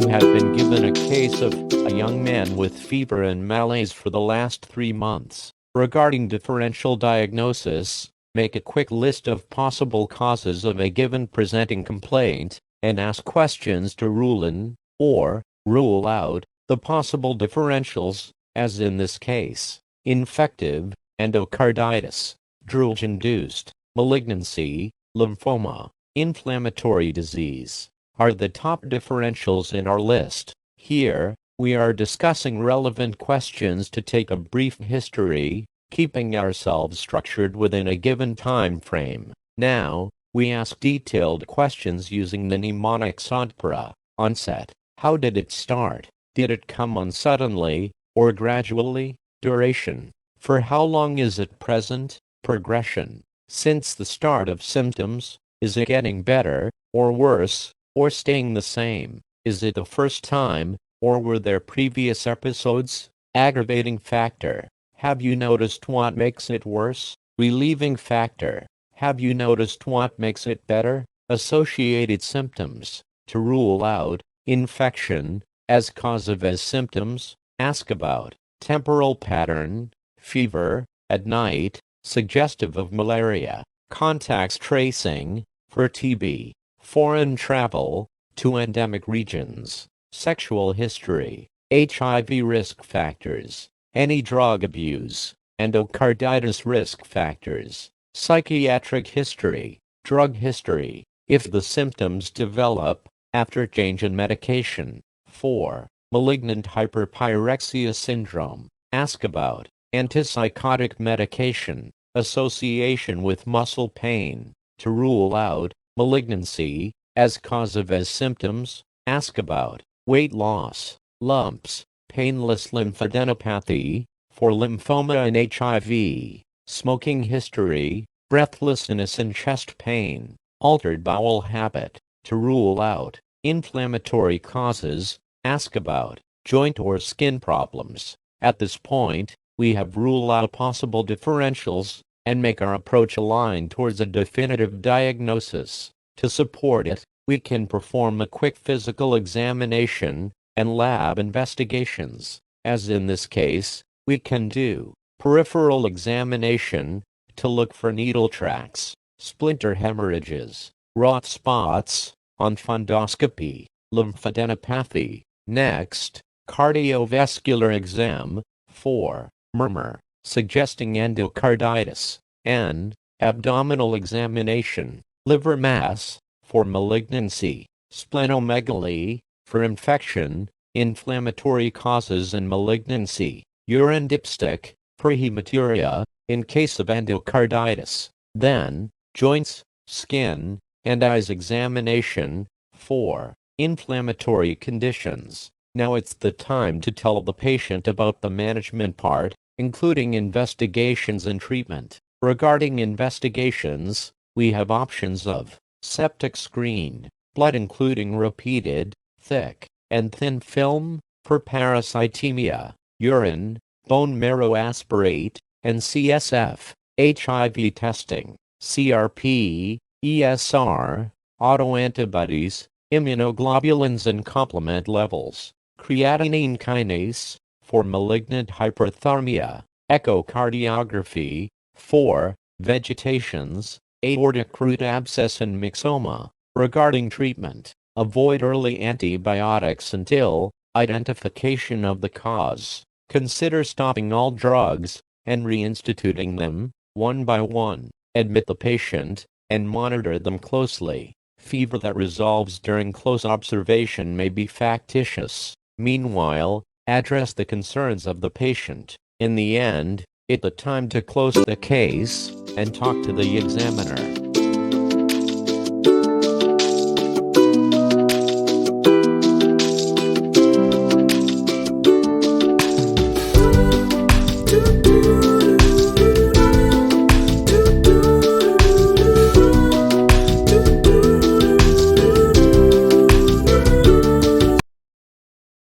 have been given a case of a young man with fever and malaise for the last 3 months. Regarding differential diagnosis, make a quick list of possible causes of a given presenting complaint, and ask questions to rule in, or rule out, the possible differentials, as in this case. Infective endocarditis, drug-induced malignancy, lymphoma, inflammatory disease are the top differentials in our list. Here, we are discussing relevant questions to take a brief history, keeping ourselves structured within a given time frame. Now, we ask detailed questions using the mnemonics ODPARA. Onset. How did it start? Did it come on suddenly, or gradually? Duration. For how long is it present? Progression. Since the start of symptoms, is it getting better, or worse, or staying the same? Is it the first time, or were there previous episodes? Aggravating factor. Have you noticed what makes it worse? Relieving factor. Have you noticed what makes it better? Associated symptoms. To rule out infection as cause of as symptoms, ask about temporal pattern, fever at night, suggestive of malaria. Contacts tracing for TB. Foreign travel to endemic regions. Sexual history. HIV risk factors. Any drug abuse. Endocarditis risk factors. Psychiatric history. Drug history. If the symptoms develop after change in medication. 4. Malignant hyperpyrexia syndrome. Ask about antipsychotic medication, association with muscle pain. To rule out malignancy as cause of as symptoms, ask about weight loss, lumps, painless lymphadenopathy, for lymphoma and HIV, smoking history, breathlessness and chest pain, altered bowel habit. To rule out inflammatory causes, ask about joint or skin problems. At this point, we have ruled out possible differentials and make our approach aligned towards a definitive diagnosis. To support it, we can perform a quick physical examination and lab investigations. As in this case, we can do peripheral examination to look for needle tracks, splinter hemorrhages, rough spots, on fundoscopy, lymphadenopathy. Next, cardiovascular exam. 4. Murmur, suggesting endocarditis. N. Abdominal examination. Liver mass, for malignancy. Splenomegaly, for infection, inflammatory causes and malignancy. Urine dipstick, for hematuria, in case of endocarditis. Then, joints, skin, and eyes examination. 4. Inflammatory conditions. Now it's the time to tell the patient about the management part, including investigations and treatment. Regarding investigations, we have options of septic screen, blood including repeated, thick, and thin film, for parasitemia, urine, bone marrow aspirate, and CSF, HIV testing, CRP, ESR, autoantibodies, immunoglobulins and complement levels, creatinine kinase, for malignant hyperthermia, echocardiography. 4. Vegetations, aortic root abscess and myxoma. Regarding treatment, avoid early antibiotics until identification of the cause. Consider stopping all drugs and reinstituting them, one by one. Admit the patient and monitor them closely. Fever that resolves during close observation may be factitious. Meanwhile, address the concerns of the patient. In the end, it's the time to close the case and talk to the examiner.